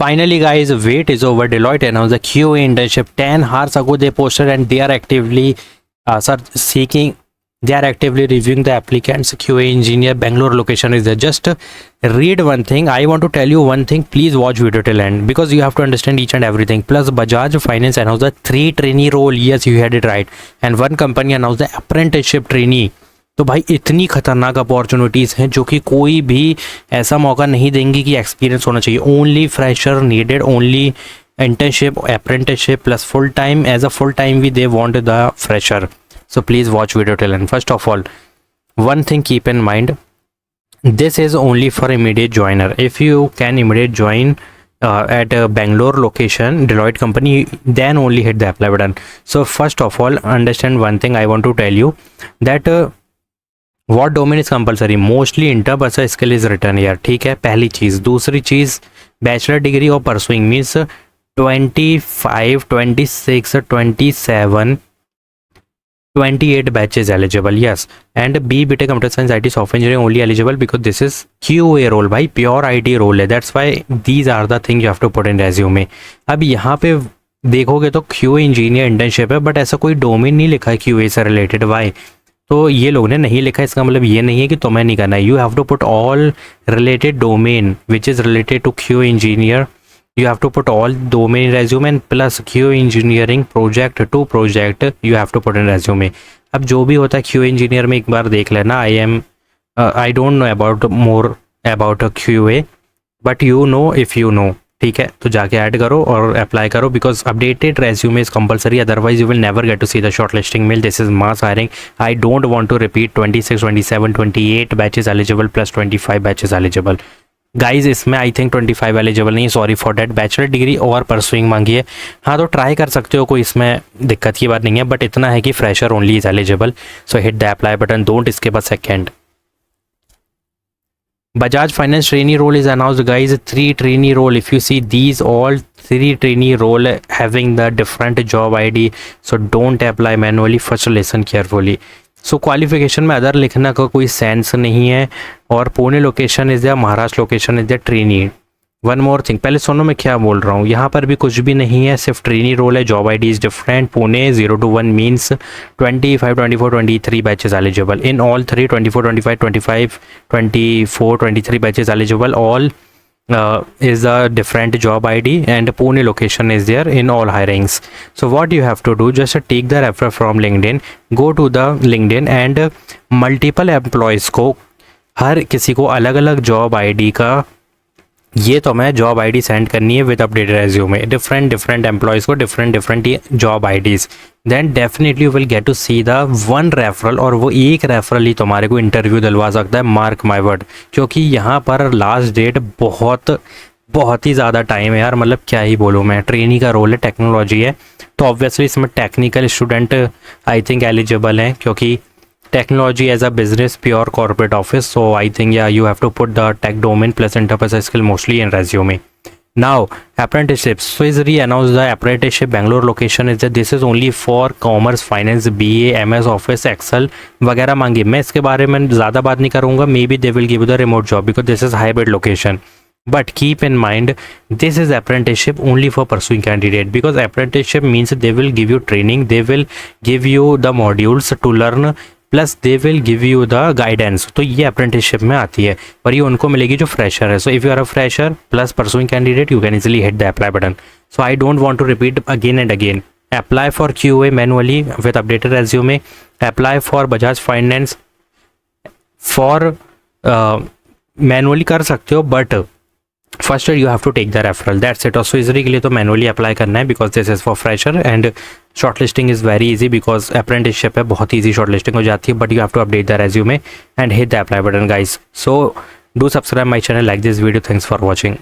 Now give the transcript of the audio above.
Finally, guys, wait is over. Deloitte announced the QA internship 10 hours ago. They posted and they are actively they are actively reviewing the applicants. QA engineer, Bangalore location is there. Just read one thing. I want to tell you one thing. Please watch video till end because you have to understand each and everything. Plus, Bajaj Finance announced the 3 trainee role. Yes, you had it right. And one company announced the apprenticeship trainee. तो भाई इतनी खतरनाक opportunities हैं जो कि कोई भी ऐसा मौका नहीं देंगे कि एक्सपीरियंस होना चाहिए. Only fresher needed, only internship, apprenticeship plus full time. As a full time we they want the fresher. So please watch video till end. First of all, one thing keep in mind, this is only for immediate joiner. If you can immediate join at a Bangalore location Deloitte company, then only hit the apply button. So first of all, understand one thing I want to tell you, that what domain is compulsory. Mostly interpersonal skill is written here. ठीक है, पहली चीज़. दूसरी चीज़, bachelor degree और pursuing means 25, 26, 27, 28 batches eligible. Yes, and B BTech Computer Science IT Software Engineering only eligible because this is QA role. भाई pure IT role है. That's why these are the things you have to put in resume. अब यहाँ पे देखोगे तो QA engineer internship है, but ऐसा कोई डोमेन नहीं लिखा है QA से रिलेटेड. वाई? तो ये लोग ने नहीं लिखा. इसका मतलब ये नहीं है कि तुम्हें नहीं करना है. You have to put all related domain which is related to QA engineer. You have to put all domain resume and plus QA engineering project to project you have to put in resume. अब जो भी होता है QA engineer में एक बार देख लेना. I don't know about more about QA, but you know if you know. ठीक है, तो जाके ऐड करो और अप्लाई करो because updated resume is compulsory, otherwise you will never get to see the shortlisting mail. This is mass hiring. I don't want to repeat 26, 27, 28 batches eligible plus 25 batches eligible. Guys इसमें I think 25 eligible नहीं, sorry for that. Bachelor degree और pursuing मांगी है. हाँ, तो try कर सकते हो, कोई इसमें दिक्कत की बात नहीं है, बट इतना है कि fresher only is eligible. So hit the apply button, don't skip a second. Bajaj Finance trainee role is announced, guys. 3 trainee role. If you see these all 3 trainee role having the different job ID, so don't apply manually. First listen carefully. So qualification में other लिखना का कोई sense नहीं है. और Pune location is या Maharashtra location is या trainee. One more thing, पहले सुनो मैं क्या बोल रहा हूँ. यहाँ पर भी कुछ भी नहीं है, सिर्फ ट्रेनी रोल है. Job ID is different. Pune 0 to 1 means 25, 24, 23 batches eligible. In all 3 24, 25, 24, 23 batches eligible. All is a different job ID and Pune location is there in all hirings. So what you have to do, just take the referral from LinkedIn, go to the LinkedIn and multiple employees को, हर किसी को अलग अलग job ID का ये तो मैं job ID send करनी है with updated resume. Different employees को different job IDs. Then definitely you will get to see the one referral, और वो एक रेफरल ही तुम्हारे को इंटरव्यू दिलवा सकता है. मार्क माई वर्ड, क्योंकि यहाँ पर लास्ट डेट बहुत ही ज़्यादा टाइम है यार. मतलब क्या ही बोलूँ मैं. ट्रेनी का रोल है, टेक्नोलॉजी है, तो ऑब्वियसली इसमें technical student I think eligible हैं, क्योंकि technology as a business, pure corporate office. So I think yeah, you have to put the tech domain plus interpersonal skill mostly in resume. Now apprenticeships. So is re-announced the apprenticeship Bangalore location is that this is only for commerce, finance, BA, MS Office, Excel वगैरह मांगी. मैं इसके बारे में ज़्यादा बात नहीं करूँगा. Maybe they will give you the remote job because this is hybrid location. But keep in mind, this is apprenticeship only for pursuing candidate, because apprenticeship means they will give you training, they will give you the modules to learn, plus they will give you the guidance. तो ये apprenticeship में आती है और ये उनको मिलेगी जो फ्रेशर है. So if you are a fresher plus pursuing candidate, you can easily hit the apply button. So I don't want to repeat again and again. Apply for QA manually with updated resume. Apply for Bajaj finance for manually कर सकते हो, but first you have to take the referral. That's it. और स्विजरी के लिए तो manually apply करना है because this is for fresher and short listing is very easy because apprenticeship है, बहुत ईजी शॉर्ट लिस्टिंग हो जाती है. But you have to update the resume and hit the apply button guys. So do subscribe my channel, like this video. Thanks for watching.